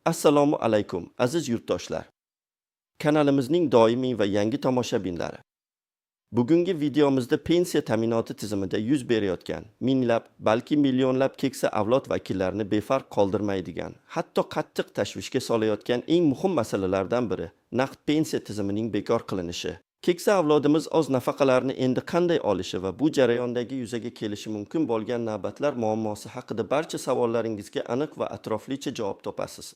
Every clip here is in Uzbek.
Assalomu alaykum, aziz yurtdoshlar. Kanalimizning doimiy va yangi tomoshabinlari. Bugungi videomizda pensiya ta'minoti tizimida yuz berayotgan minglab, balki millionlab keksa avlod vakillarini befarq qoldirmaydigan, hatto qattiq tashvishga solayotgan eng muhim masalalardan biri naqd pensiya tizimining bekor qilinishi. Keksa avlodimiz oz nafaqalarni endi qanday olishi va bu jarayondagi yuzaga kelishi mumkin bo'lgan navbatlar muammosi haqida barcha savollaringizga aniq va atroflicha javob topasiz.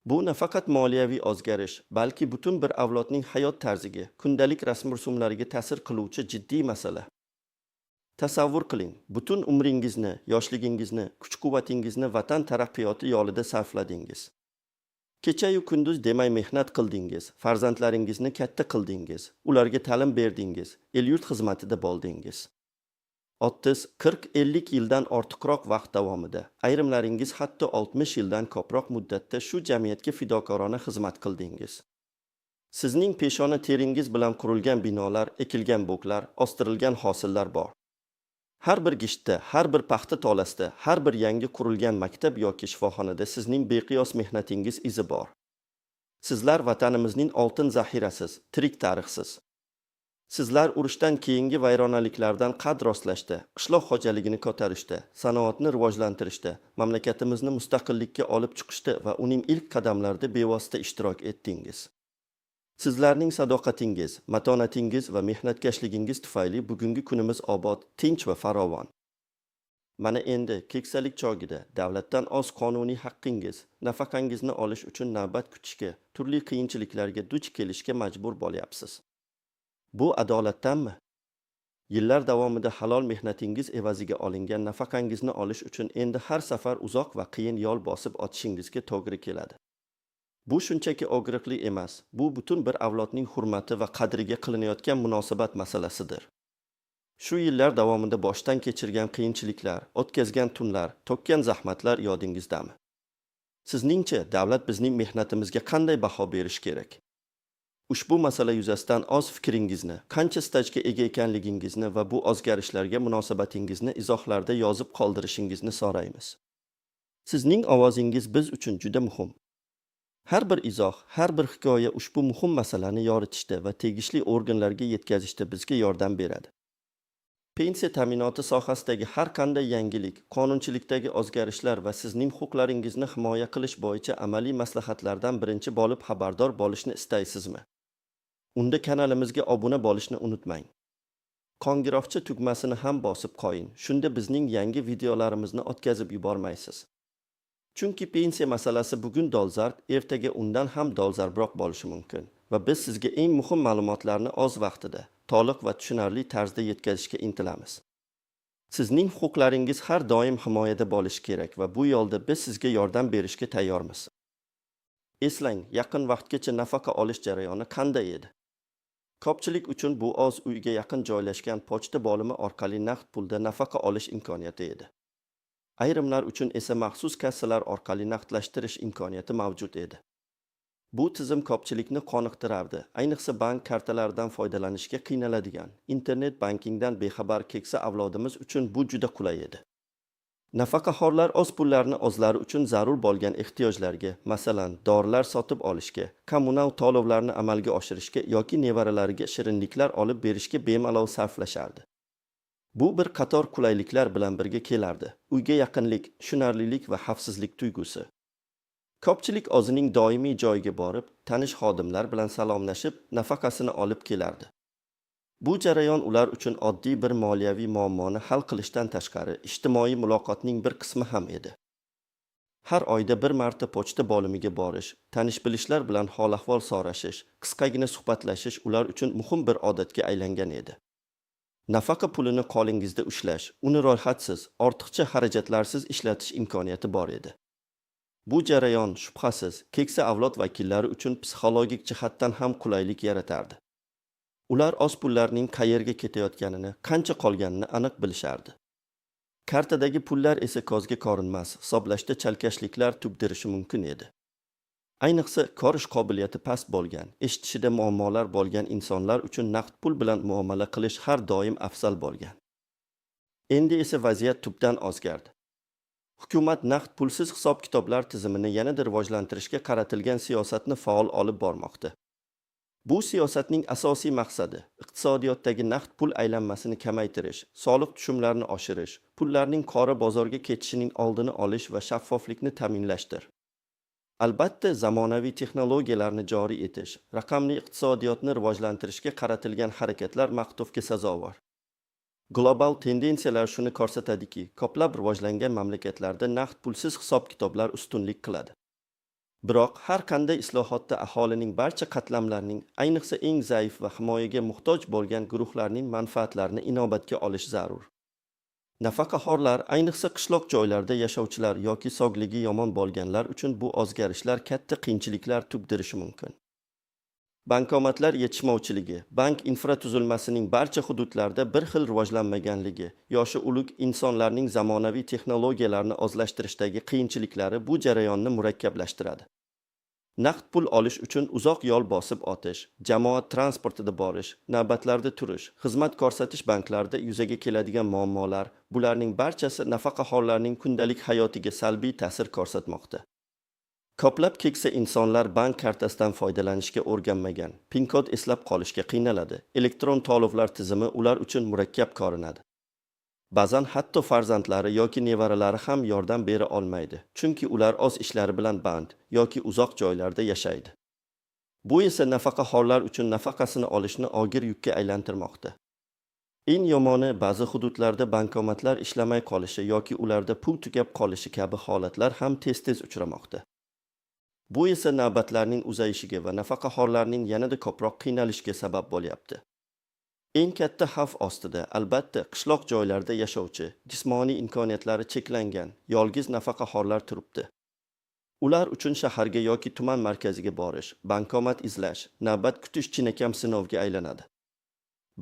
Bu nafaqat moliyaviy o'zgarish, balki butun bir avlodning hayot tarziga, kundalik rasm-rusumlariga ta'sir qiluvchi jiddiy masala. Tasavvur qiling, butun umringizni, yoshligingizni, kuch-quvvatingizni vatan taraqqiyoti yo'lida sarfladingiz. Kecha-yu kunduz demay mehnat qildingiz, farzandlaringizni katta qildingiz, ularga ta'lim berdingiz, el-yurt xizmatida bo'ldingiz. 30, 40, 50 yildan ortiqroq vaqt davomida, ayrimlaringiz hatto 60 yildan ko'proq muddatda shu jamiyatga fidokorona xizmat qildingiz. Sizning peshona teringiz bilan qurilgan binolar, ekilgan bo'klar, o'stirilgan hosillar bor. Har bir gishtda, har bir paxta tolasida, har bir yangi qurilgan maktab yoki shifoxonada sizning beqiyos mehnatingiz izi bor. Sizlar vatanimizning oltin zaxirasiz, tirik tarixsiz. Sizlar urushdan keyingi vayronaliklardan qad rostlashda, qishloq xo'jaligini ko'tarishda, sanoatni rivojlantirishda, mamlakatimizni mustaqillikka olib chiqishda va uning ilk qadamlarida bevosita ishtirok etdingiz. Sizlarning sadoqatingiz, matonatingiz va mehnatkashligingiz tufayli bugungi kunimiz obod, tinch va farovon. Mana endi keksalik chog'ida davlatdan oz qonuniy haqqingiz, nafaqangizni olish uchun navbat kutishga, turli qiyinchiliklarga duch kelishga majbur bo'lyapsiz. Bu adolatdanmi? Yillar davomida halol mehnatingiz evaziga olingan nafaqangizni olish uchun endi har safar uzoq va qiyin yo'l bosib o'tishingizga to'g'ri keladi. Bu shunchaki og'riqli emas, bu butun bir avlodning hurmati va qadriga qilinayotgan munosabat masalasidir. Shu yillar davomida boshdan kechirgan qiyinchiliklar, o'tkazgan tunlar, to'kkan zahmatlar yodingizdami? Sizningcha davlat bizning mehnatimizga qanday baho berish kerak? Ushbu masala yuzasidan oz fikringizni, qancha stajga ega ekanligingizni va bu o'zgarishlarga munosabatingizni izohlarda yozib qoldirishingizni so'raymiz. Sizning ovozingiz biz uchun juda muhim. Har bir izoh, har bir hikoya ushbu muhim masalani yoritishda va tegishli organlarga yetkazishda bizga yordam beradi. Pensiya ta'minoti sohasidagi har qanday yangilik, qonunchilikdagi o'zgarishlar va sizning huquqlaringizni himoya qilish bo'yicha amaliy maslahatlardan birinchi bo'lib xabardor bo'lishni istaysizmi? Unda kanalimizga obuna bo'lishni unutmang. Qo'ng'iroqcha tugmasini ham bosib qo'ying. Shunda bizning yangi videolarimizni o'tkazib yubormaysiz. Chunki pensiya masalasi bugun dolzarb, ertaga undan ham dolzarbroq bo'lishi mumkin va biz sizga eng muhim ma'lumotlarni o'z vaqtida, to'liq va tushunarli tarzda yetkazishga intilamiz. Sizning huquqlaringiz har doim himoyada bo'lishi kerak va bu yo'lda biz sizga yordam berishga tayyormiz. Eslang, yaqin vaqtgacha nafaqa olish jarayoni qanday edi? Ko'pchilik uchun bu o'z uyga yaqin joylashgan pochta bo'limi orqali naqd pulda nafaqa olish imkoniyati edi. Ayrimlar uchun esa maxsus kassalar orqali naqdlashtirish imkoniyati mavjud edi. Bu tizim ko'pchilikni qoniqtirardi, ayniqsa bank kartalaridan foydalanishga qiynaladigan, internet bankingdan bexabar keksa avlodimiz uchun bu juda qulay edi. Nafaqaxo'rlar o'z pullarini o'zlari uchun zarur bo'lgan ehtiyojlarga, masalan, dorilar sotib olishga, kommunal to'lovlarni amalga oshirishga yoki nevaralariga shirinliklar olib berishga bemalol sarflashardi. Bu bir qator qulayliklar bilan birga kelardi. Uyga yaqinlik, tushunarlilik va xavfsizlik tuyg'usi. Ko'pchilik o'zining doimiy joyiga borib, tanish xodimlar bilan salomlashib, nafaqasini olib kelardi. Bu jarayon ular uchun oddiy bir moliyaviy muammoni hal qilishdan tashqari, ijtimoiy muloqotning bir qismi ham edi. Har oyda bir marta pochta bo'limiga borish, tanish-bilishlar bilan hol-ahvol so'rashish, qisqagina suhbatlashish ular uchun muhim bir odatga aylangan edi. Nafaqa pulini qo'lingizda ushlash, uni ro'yxatsiz, ortiqcha xarajatlarsiz ishlatish imkoniyati bor edi. Bu jarayon shubhasiz keksa avlod vakillari uchun psixologik jihatdan ham qulaylik yaratardi. Ular o'z pullarining qayerga ketayotganini, qancha qolganini aniq bilishardi. Kartadagi pullar esa ko'zga ko'rinmas, hisoblashda chalkashliklar tugdirishi mumkin edi. Ayniqsa ko'rish qobiliyati past bo'lgan, eshitishida muammolar bo'lgan insonlar uchun naqd pul bilan muomala qilish har doim afzal bo'lgan. Endi esa vaziyat tubdan o'zgardi. Hukumat naqd pulsiz hisob-kitoblar tizimini yanada rivojlantirishga qaratilgan siyosatni faol olib bormoqda. Bu siyosatning asosiy maqsadi iqtisodiyotdagi naqd pul aylanmasini kamaytirish, soliq tushumlarini oshirish, pullarning qora bozorga ketishining oldini olish va shaffoflikni ta'minlashdir. Albatta, zamonaviy texnologiyalarni joriy etish, raqamli iqtisodiyotni rivojlantirishga qaratilgan harakatlar maqtovga sazovor. Global tendensiyalar shuni ko'rsatadiki, ko'plab rivojlangan mamlakatlarda naqd pulsiz hisob-kitoblar ustunlik qiladi. Biroq har qanday islohotda aholining barcha qatlamlarining, ayniqsa eng zaif va himoyaga muhtoj bo'lgan guruhlarning manfaatlarini inobatga olish zarur. Nafaqaxo'rlar, ayniqsa qishloq joylarda yashovchilar yoki sog'ligi yomon bo'lganlar uchun bu o'zgarishlar katta qiyinchiliklar tug'dirishi mumkin. Bankomatlar yetishmovchiligi, bank infratuzilmasining barcha hududlarda bir xil rivojlanmaganligi, yoshi ulug' insonlarning zamonaviy texnologiyalarni o'zlashtirishdagi qiyinchiliklari bu jarayonni murakkablashtiradi. Naqd pul olish uchun uzoq yo'l bosib o'tish, jamoat transportida borish, navbatlarda turish, xizmat ko'rsatish banklarida yuzaga keladigan muammolar, bularning barchasi nafaqaxo'rlarning kundalik hayotiga salbiy ta'sir ko'rsatmoqda. Ko'plab keksa insonlar bank kartasidan foydalanishga o'rganmagan, PIN kod eslab qolishga qiynaladi. Elektron to'lovlar tizimi ular uchun murakkab ko'rinadi. Ba'zan hatto farzandlari yoki nevaralari ham yordam bera olmaydi, chunki ular o'z ishlari bilan band yoki uzoq joylarda yashaydi. Bu esa nafaqaxo'rlar uchun nafaqasini olishni og'ir yukka aylantirmoqda. Eng yomoni, ba'zi hududlarda bankomatlar ishlamay qolishi yoki ularda pul tugab qolishi kabi holatlar ham tez-tez uchramoqda. Bu esa navbatlarning uzayishiga va nafaqaxo'rlarning yanada ko'proq qiynalishiga sabab bo'lyapti. Eng katta xavf ostida albatta qishloq joylarda yashovchi, jismoniy imkoniyatlari cheklangan, yolg'iz nafaqaxo'rlar turibdi. Ular uchun shaharga yoki tuman markaziga borish, bankomat izlash, navbat kutish chinakam sinovga aylanadi.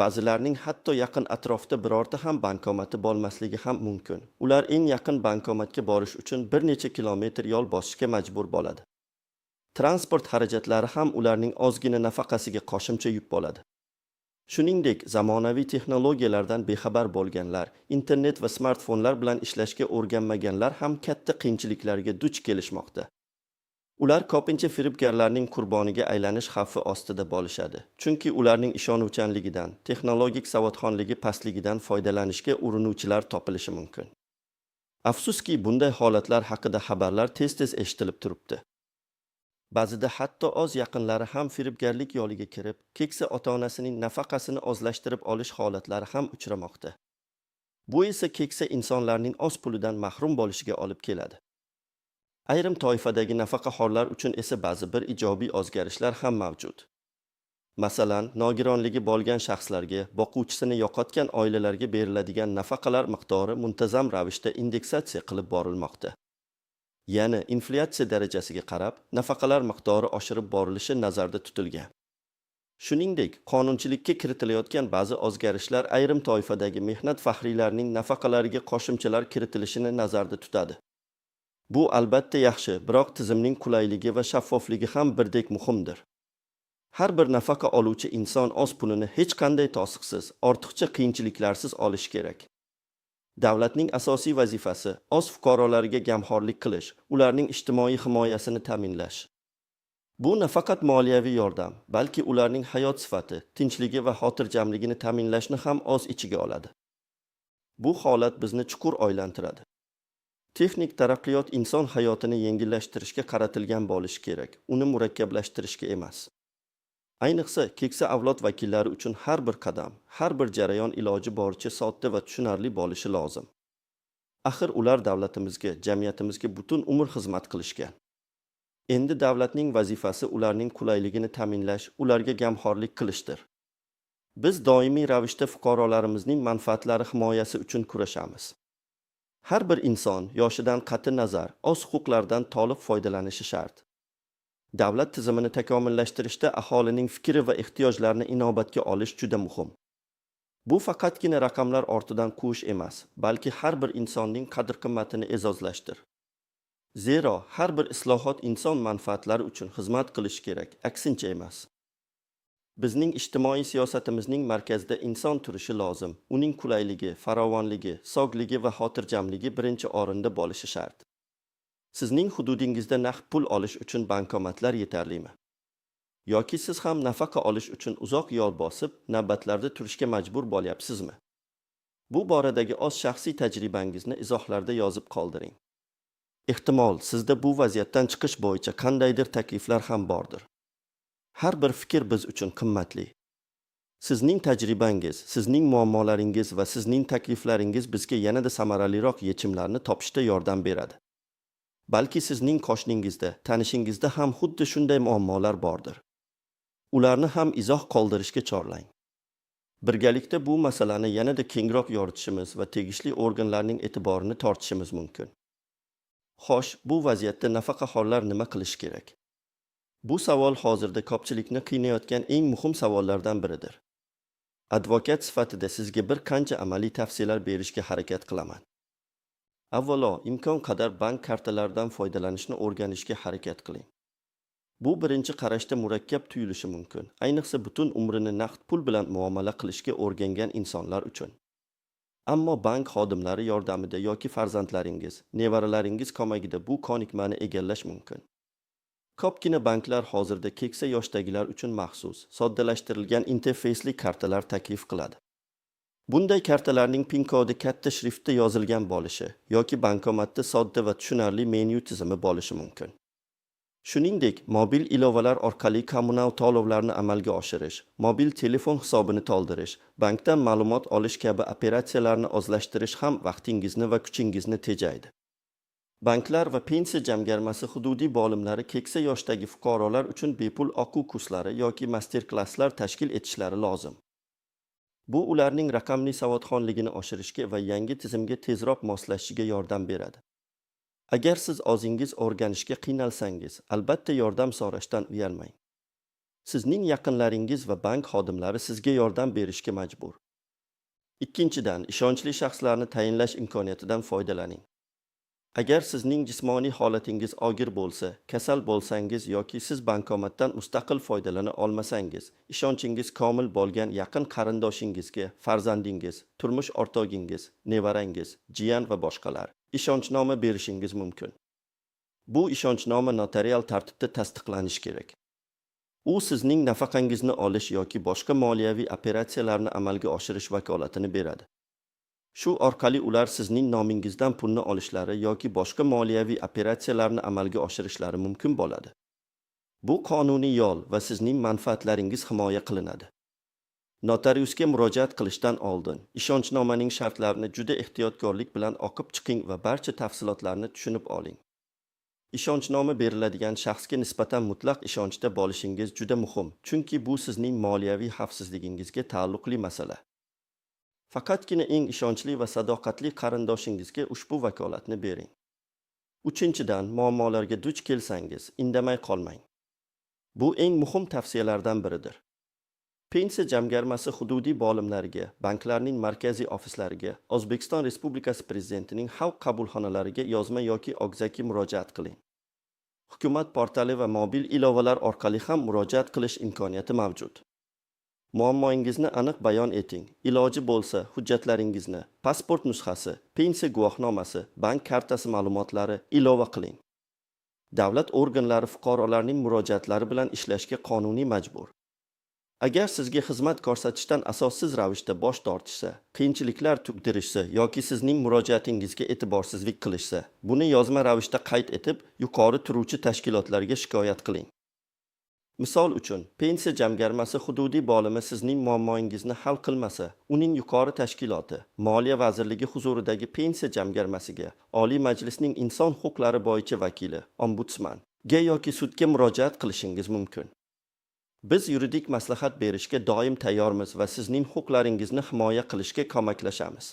Ba'zilarning hatto yaqin atrofda birorta ham bankomati bo'lmasligi ham mumkin. Ular eng yaqin bankomatga borish uchun bir necha kilometr yo'l bosishga majbur bo'ladi. Transport xarajatlari ham ularning ozgina nafaqasiga qo'shimcha yuk bo'ladi. Shuningdek, zamonaviy texnologiyalardan bexabar bo'lganlar, internet va smartfonlar bilan ishlashga o'rganmaganlar ham katta qiyinchiliklarga duch kelishmoqda. Ular ko'pincha firibgarlarning qurboniga aylanish xavfi ostida bo'lishadi, chunki ularning ishonuvchanligidan, texnologik savodxonligi pastligidan foydalanishga urinuvchilar topilishi mumkin. Afsuski, bunday holatlar haqida xabarlar tez-tez eshitilib turibdi. Ba'zida hatto o'z yaqinlari ham firibgarlik yo'liga kirib, keksa ota-onasining nafaqasini o'zlashtirib olish holatlari ham uchramoqda. Bu esa keksa insonlarning o'z pulidan mahrum bo'lishiga olib keladi. Ayrim toifadagi nafaqaxo'rlar uchun esa ba'zi bir ijobiy o'zgarishlar ham mavjud. Masalan, nogironligi bo'lgan shaxslarga, boquvchisini yo'qotgan oilalarga beriladigan nafaqalar miqdori muntazam ravishda indeksatsiya qilib borilmoqda. Ya'ni inflyatsiya darajasiga qarab, nafaqalar miqdori oshirib borilishi nazarda tutilgan. Shuningdek, qonunchilikka kiritilayotgan ba'zi o'zgarishlar ayrim toifadagi mehnat faxriylarining nafaqalariga qo'shimchalar kiritilishini nazarda tutadi. Bu albatta yaxshi, biroq tizimning qulayligi va shaffofligi ham birdek muhimdir. Har bir nafaqa oluvchi inson o'z pulini hech qanday to'siqsiz, ortiqcha qiyinchiliklarsiz olishi kerak. Davlatning asosiy vazifasi o'z fuqarolariga gamxo'rlik qilish, ularning ijtimoiy himoyasini ta'minlash. Bu nafaqat moliyaviy yordam, balki ularning hayot sifati, tinchligi va xotirjamligini ta'minlashni ham o'z ichiga oladi. Bu holat bizni chuqur o'ylantiradi. Texnik taraqqiyot inson hayotini yengillashtirishga qaratilgan bo'lishi kerak, uni murakkablashtirishga emas. Ayniqsa, keksa avlod vakillari uchun har bir qadam, har bir jarayon iloji boricha sodda va tushunarli bo'lishi lozim. Axir ular davlatimizga, jamiyatimizga butun umr xizmat qilishgan. Endi davlatning vazifasi ularning qulayligini ta'minlash, ularga gamxo'rlik qilishdir. Biz doimiy ravishda fuqarolarimizning manfaatlari himoyasi uchun kurashamiz. Har bir inson yoshidan qat'i nazar o'z huquqlaridan to'liq foydalanishi shart. Davlat tizimini takomillashtirishda aholining fikri va ehtiyojlarini inobatga olish juda muhim. Bu faqatgina raqamlar ortidan quvish emas, balki har bir insonning qadr-qimmatini e'zozlashdir. Zero har bir islohot inson manfaatlari uchun xizmat qilishi kerak, aksincha emas. Bizning ijtimoiy siyosatimizning markazida inson turishi lozim. Uning qulayligi, farovonligi, sog'ligi va xotirjamligi birinchi o'rinda bo'lishi shart. Sizning hududingizda naqd pul olish uchun bankomatlar yetarlimi? Yoki siz ham nafaqa olish uchun uzoq yo'l bosib, navbatlarda turishga majbur bo'lyapsizmi? Bu boradagi oz shaxsiy tajribangizni izohlarda yozib qoldiring. Ehtimol sizda bu vaziyatdan chiqish bo'yicha qandaydir takliflar ham bordir. Har bir fikr biz uchun qimmatli. Sizning tajribangiz, sizning muammolaringiz va sizning takliflaringiz bizga yanada samaraliroq yechimlarni topishda yordam beradi. Balki sizning qo'shningizda, tanishingizda ham xuddi shunday muammolar bordir. Ularni ham izoh qoldirishga chorlang. Birgalikda bu masalani yanada kengroq yoritishimiz va tegishli organlarning e'tiborini tortishimiz mumkin. Xo'sh, bu vaziyatda nafaqaxo'rlar nima qilish kerak? Bu savol hozirda ko'pchilikni qiynayotgan eng muhim savollardan biridir. Advokat sifatida sizga bir qancha amaliy tavsiyalar berishga harakat qilaman. Avvalo, imkon qadar bank kartalaridan foydalanishni o'rganishga harakat qiling. Bu birinchi qarashda murakkab tuyulishi mumkin, ayniqsa butun umrini naqd pul bilan muomala qilishga o'rgangan insonlar uchun. Ammo bank xodimlari yordamida yoki farzandlaringiz, nevaralaringiz ko'magida bu ko'nikmani egallash mumkin. Ko'pgina banklar hozirda keksa yoshdagilar uchun maxsus, soddalashtirilgan interfeysli kartalar taklif qiladi. Bunday kartalarning pin kodi katta shriftda yozilgan bo'lishi yoki bankomatda sodda va tushunarli menyu tizimi bo'lishi mumkin. Shuningdek, mobil ilovalar orqali kommunal to'lovlarni amalga oshirish, mobil telefon hisobini to'ldirish, bankdan ma'lumot olish kabi operatsiyalarni ozlashtirish ham vaqtingizni va kuchingizni tejaydi. Banklar va pensiya jamg'armasi hududiy bo'limlari keksa yoshdagi fuqarolar uchun bepul o'quv kurslari yoki master-klasslar tashkil etishlari lozim. Bu ularning raqamli savodxonligini oshirishga va yangi tizimga tezroq moslashishiga yordam beradi. Agar siz o'zingiz o'rganishga qiynalsangiz, albatta yordam so'rashdan uyalmang. Sizning yaqinlaringiz va bank xodimlari sizga yordam berishga majbur. Ikkinchidan, ishonchli shaxslarni tayinlash imkoniyatidan foydalaning. Agar sizning jismoniy holatingiz og'ir bo'lsa, kasal bo'lsangiz yoki siz bankomatdan mustaqil foydalana olmasangiz, ishonchingiz komil bo'lgan yaqin qarindoshingizga, farzandingiz, turmush o'rtog'ingiz, nevarangiz, jiyan va boshqalar ishonchnoma berishingiz mumkin. Bu ishonchnoma notarial tartibda tasdiqlanishi kerak. U sizning nafaqangizni olish yoki boshqa moliyaviy operatsiyalarni amalga oshirish vakolatini beradi. Shu orqali ular sizning nomingizdan pulni olishlari yoki boshqa moliyaviy operatsiyalarni amalga oshirishlari mumkin bo'ladi. Bu qonuniy yo'l va sizning manfaatlaringiz himoya qilinadi. Notariusga murojaat qilishdan oldin ishonchnomaning shartlarini juda ehtiyotkorlik bilan o'qib chiqing va barcha tafsilotlarni tushunib oling. Ishonchnoma beriladigan shaxsga nisbatan mutlaq ishonchda bo'lishingiz juda muhim, chunki bu sizning moliyaviy xavfsizligingizga taalluqli masala. Faqatgina eng ishonchli va sadoqatli qarindoshingizga ushbu vakolatni bering. Uchinchidan, muammolarga duch kelsangiz, indamay qolmang. Bu eng muhim tavsiyalardan biridir. Pensiya jamg'armasi hududiy bo'limlariga, banklarning markaziy ofislariga, O'zbekiston Respublikasi Prezidentining xalq qabulxonalariga yozma yoki og'zaki murojaat qiling. Hukumat portali va mobil ilovalar orqali ham murojaat qilish imkoniyati mavjud. Muammoingizni aniq bayon eting. Iloji bo'lsa, hujjatlaringizni, pasport nusxasi, pensiya guvohnomasi, bank kartasi ma'lumotlari ilova qiling. Davlat organlari fuqarolarning murojaatlari bilan ishlashga qonuniy majbur. Agar sizga xizmat ko'rsatishdan asossiz ravishda bosh tortishsa, qiyinchiliklar tug'dirishsa yoki sizning murojaatingizga e'tiborsizlik qilishsa, buni yozma ravishda qayd etib, yuqori turuvchi tashkilotlarga shikoyat qiling. Misol uchun, pensiya jamg'armasi hududiy bo'limi sizning muammoingizni hal qilmasa, uning yuqori tashkiloti, Moliya vazirligi huzuridagi pensiya jamg'armasiga, Oliy Majlisning inson huquqlari bo'yicha vakili, ombudsman ga yoki sudga murojaat qilishingiz mumkin. Biz yuridik maslahat berishga doim tayyormiz va sizning huquqlaringizni himoya qilishga ko'maklashamiz.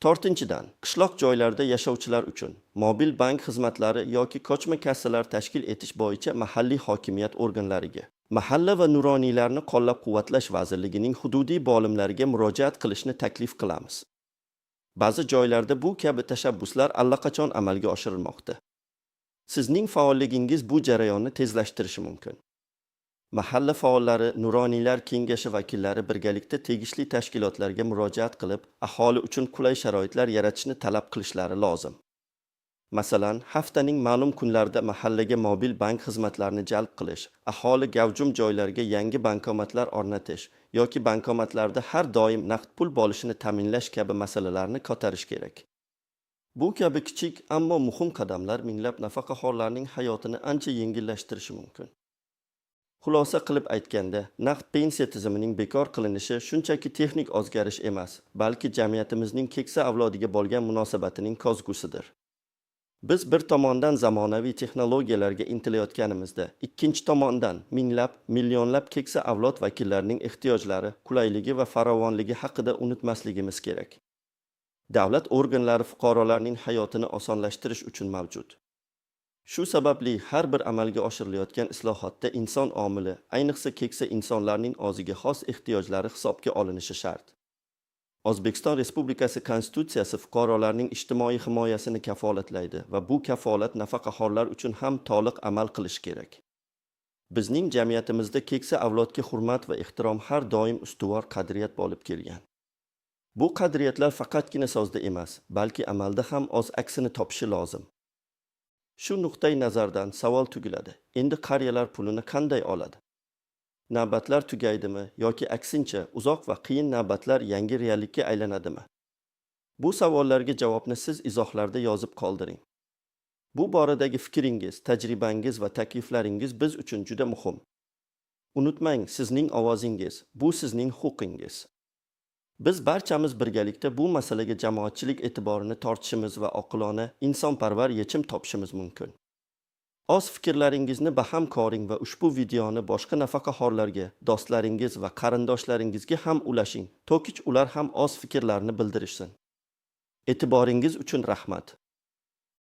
To'rtinchidan, qishloq joylarda yashovchilar uchun mobil bank xizmatlari yoki ko'chma kassalar tashkil etish bo'yicha mahalliy hokimiyat organlariga, mahalla va nuroniylarni qo'llab-quvvatlash vazirligining hududiy bo'limlariga murojaat qilishni taklif qilamiz. Ba'zi joylarda bu kabi tashabbuslar allaqachon amalga oshirilmoqda. Sizning faolligingiz bu jarayonni tezlashtirishi mumkin. Mahalla faollari, nuroniylar kengashi vakillari birgalikda tegishli tashkilotlarga murojaat qilib, aholi uchun qulay sharoitlar yaratishni talab qilishlari lozim. Masalan, haftaning ma'lum kunlarida mahallaga mobil bank xizmatlarini jalb qilish, aholi gavjum joylarga yangi bankomatlar o'rnatish yoki bankomatlarda har doim naqd pul bo'lishini ta'minlash kabi masalalarni ko'tarish kerak. Bu kabi kichik ammo muhim qadamlar minglab nafaqaxo'rlarning hayotini ancha yengillashtirishi mumkin. Xulosa qilib aytganda, naqd pensiya tizimining bekor qilinishi shunchaki texnik o'zgarish emas, balki jamiyatimizning keksa avlodiga bo'lgan munosabatining ko'zgusidir. Biz bir tomondan zamonaviy texnologiyalarga intilayotganimizda, ikkinchi tomondan minglab, millionlab keksa avlod vakillarining ehtiyojlari, qulayligi va farovonligi haqida unutmasligimiz kerak. Davlat organlari fuqarolarning hayotini osonlashtirish uchun mavjud. Shu sababli har bir amalga oshirilayotgan islohotda inson omili, ayniqsa keksa insonlarning o'ziga xos ehtiyojlari hisobga olinishi shart. O'zbekiston Respublikasi Konstitutsiyasi fuqarolarning ijtimoiy himoyasini kafolatlaydi va bu kafolat nafaqaxo'rlar uchun ham to'liq amal qilish kerak. Bizning jamiyatimizda keksa avlodga hurmat va ehtirom har doim ustuvor qadriyat bo'lib kelgan. Bu qadriyatlar faqatgina so'zda emas, balki amalda ham o'z aksini topishi lozim. Shu nuqtai nazardan savol tugiladi. Endi qariyalar pulini qanday oladi? Navbatlar tugaydimi yoki aksincha uzoq va qiyin navbatlar yangi reallikka aylanadimi? Bu savollarga javobni siz izohlarda yozib qoldiring. Bu boradagi fikringiz, tajribangiz va takliflaringiz biz uchun juda muhim. Unutmang, sizning ovozingiz, bu sizning huquqingiz. Biz barchamiz birgalikda bu masalaga jamoatchilik e'tiborini tortishimiz va oqilona, insonparvar yechim topishimiz mumkin. O'z fikrlaringizni baham ko'ring va ushbu videoni boshqa nafaqaxo'rlarga, do'stlaringiz va qarindoshlaringizga ham ulashing, to'kich ular ham o'z fikrlarini bildirishsin. E'tiboringiz uchun rahmat.